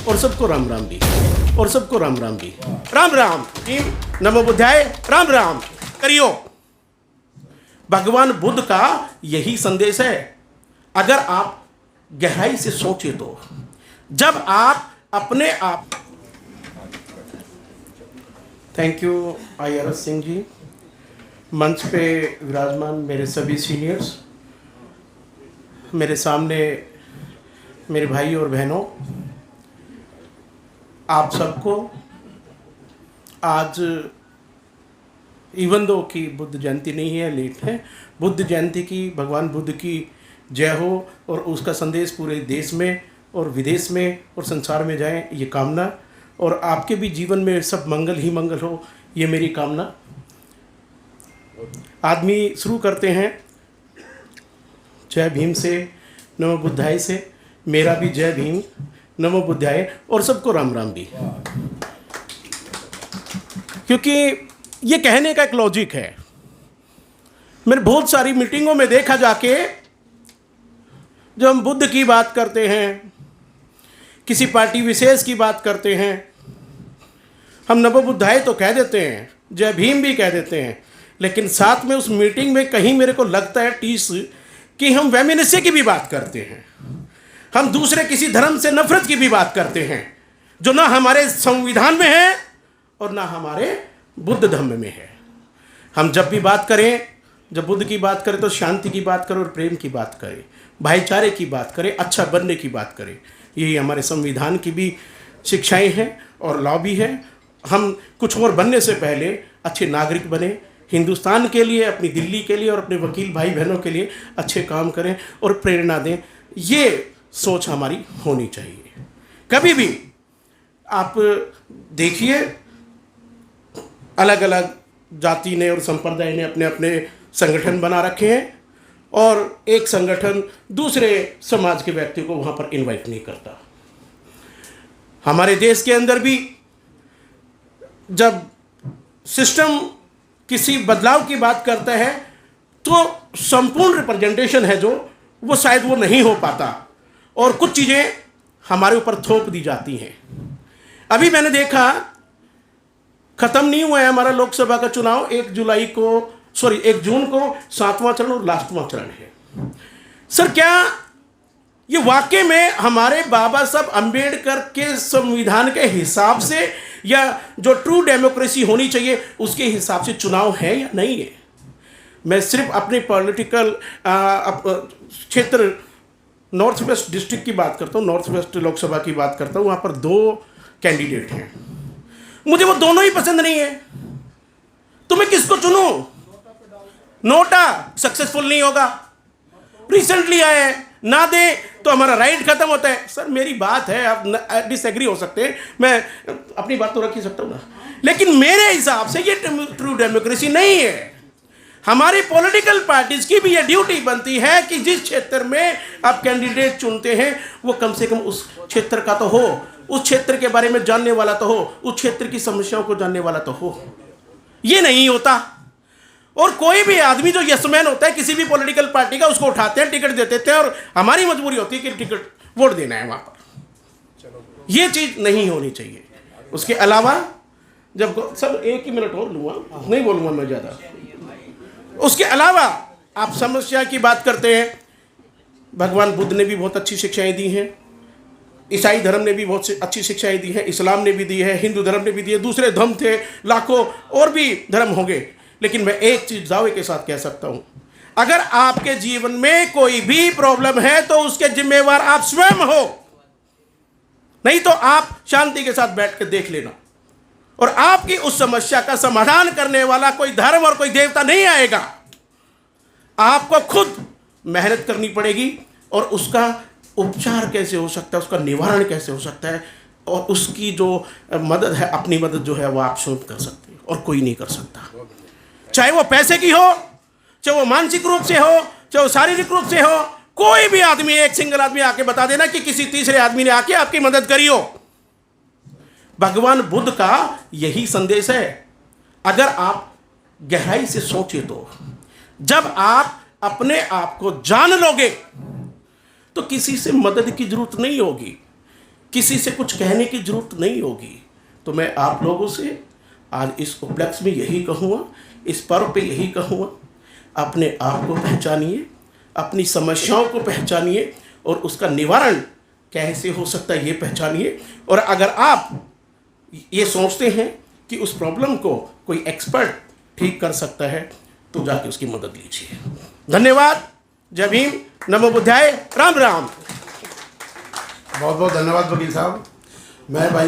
और सबको राम राम भी, और सबको राम राम भी। राम राम टीम, नमो बुद्धाय, राम राम करियो। भगवान बुद्ध का यही संदेश है। अगर आप गहराई से सोचे तो जब आप अपने आप, thank you IRS Singh ji, मंच पे विराजमान मेरे सभी सीनियर्स, मेरे सामने मेरे भाई और बहनों, आप सबको आज इवन दो कि बुद्ध जयंती नहीं है, लेट है, बुद्ध जयंती की, भगवान बुद्ध की जय हो और उसका संदेश पूरे देश में और विदेश में और संसार में जाए, ये कामना। और आपके भी जीवन में सब मंगल ही मंगल हो, ये मेरी कामना। आदमी शुरू करते हैं जय भीम से, नमो बुद्धाय से। मेरा भी जय भीम, नमो बुद्धाय, और सबको राम राम भी। क्योंकि ये कहने का एक लॉजिक है। मैंने बहुत सारी मीटिंगों में देखा जाके, जब हम बुद्ध की बात करते हैं, किसी पार्टी विशेष की बात करते हैं, हम नमो बुद्धाय तो कह देते हैं, जय भीम भी कह देते हैं, लेकिन साथ में उस मीटिंग में कहीं मेरे को लगता है टीस कि हम वैमनस्य की भी बात करते हैं, हम दूसरे किसी धर्म से नफरत की भी बात करते हैं, जो ना हमारे संविधान में है और ना हमारे बुद्ध धर्म में है। हम जब भी बात करें, जब बुद्ध की बात करें तो शांति की बात करें और प्रेम की बात करें, भाईचारे की बात करें, अच्छा बनने की बात करें। यही हमारे संविधान की भी शिक्षाएं हैं और लॉ भी है। हम कुछ और बनने से पहले अच्छे नागरिक बने, हिंदुस्तान के लिए, अपनी दिल्ली के लिए और अपने वकील भाई बहनों के लिए अच्छे काम करें और प्रेरणा दें। ये सोच हमारी होनी चाहिए। कभी भी आप देखिए, अलग अलग जाति ने और संप्रदाय ने अपने अपने संगठन बना रखे हैं और एक संगठन दूसरे समाज के व्यक्ति को वहाँ पर इनवाइट नहीं करता। हमारे देश के अंदर भी जब सिस्टम किसी बदलाव की बात करता है तो संपूर्ण रिप्रेजेंटेशन है जो, वो शायद वो नहीं हो पाता और कुछ चीज़ें हमारे ऊपर थोप दी जाती हैं। अभी मैंने देखा, ख़त्म नहीं हुआ है हमारा लोकसभा का चुनाव, 1 जून को 7वां चरण और लास्टवां चरण है। सर, क्या ये वाकई में हमारे बाबा साहब अम्बेडकर के संविधान के हिसाब से या जो ट्रू डेमोक्रेसी होनी चाहिए उसके हिसाब से चुनाव है या नहीं है? मैं सिर्फ अपने पॉलिटिकल क्षेत्र नॉर्थ वेस्ट डिस्ट्रिक्ट की बात करता हूँ, नॉर्थ वेस्ट लोकसभा की बात करता हूँ। वहाँ पर 2 कैंडिडेट हैं, मुझे वो दोनों ही पसंद नहीं है, तो मैं किसको चुनूं? नोटा सक्सेसफुल नहीं होगा, रिसेंटली आया है, ना दे तो हमारा राइट खत्म होता है। सर, मेरी बात है, आप डिसएग्री हो सकते हैं, मैं अपनी बात तो रख ही सकता हूँ ना, लेकिन मेरे हिसाब से ये ट्रू डेमोक्रेसी नहीं है। हमारी पॉलिटिकल पार्टीज की भी ये ड्यूटी बनती है कि जिस क्षेत्र में आप कैंडिडेट चुनते हैं वो कम से कम उस क्षेत्र का तो हो, उस क्षेत्र के बारे में जानने वाला तो हो, उस क्षेत्र की समस्याओं को जानने वाला तो हो। ये नहीं होता। और कोई भी आदमी जो यशमैन होता है किसी भी पॉलिटिकल पार्टी का, उसको उठाते हैं, टिकट दे देते हैं और हमारी मजबूरी होती है कि टिकट वोट देना है वहाँ पर। ये चीज़ नहीं होनी चाहिए। उसके अलावा जब सब 1 ही मिनट और लूँगा, नहीं बोलूँगा मैं ज़्यादा। उसके अलावा आप समस्या की बात करते हैं, भगवान बुद्ध ने भी बहुत अच्छी शिक्षाएं दी हैं, ईसाई धर्म ने भी बहुत अच्छी शिक्षाएं दी हैं, इस्लाम ने भी दी है, हिंदू धर्म ने भी दी है, दूसरे धर्म थे लाखों और भी धर्म होंगे। लेकिन मैं एक चीज़ दावे के साथ कह सकता हूँ, अगर आपके जीवन में कोई भी प्रॉब्लम है तो उसके जिम्मेवार आप स्वयं हो, नहीं तो आप शांति के साथ बैठ कर देख लेना और आपकी उस समस्या का समाधान करने वाला कोई धर्म और कोई देवता नहीं आएगा। आपको खुद मेहनत करनी पड़ेगी और उसका उपचार कैसे हो सकता है, उसका निवारण कैसे हो सकता है और उसकी जो मदद है, अपनी मदद जो है वो आप स्वयं कर सकते हैं और कोई नहीं कर सकता। चाहे वो पैसे की हो, चाहे वो मानसिक रूप से हो, चाहे वो शारीरिक रूप से हो, कोई भी आदमी, एक सिंगल आदमी आके बता देना कि किसी तीसरे आदमी ने आके आपकी मदद करी हो। भगवान बुद्ध का यही संदेश है। अगर आप गहराई से सोचे तो जब आप अपने आप को जान लोगे तो किसी से मदद की जरूरत नहीं होगी। किसी से कुछ कहने की जरूरत नहीं होगी। तो मैं आप लोगों से आज इस उपलक्ष्य में यही कहूँगा, इस पर्व पे यही कहूँगा, अपने आप को पहचानिए, अपनी समस्याओं को पहचानिए और उसका निवारण कैसे हो सकता है ये पहचानिए। और अगर आप ये सोचते हैं कि उस प्रॉब्लम को कोई एक्सपर्ट ठीक कर सकता है तो जाके उसकी मदद लीजिए। धन्यवाद। जय भीम, नमो बुद्धाय, राम राम। बहुत बहुत धन्यवाद वकील साहब। मैं भाई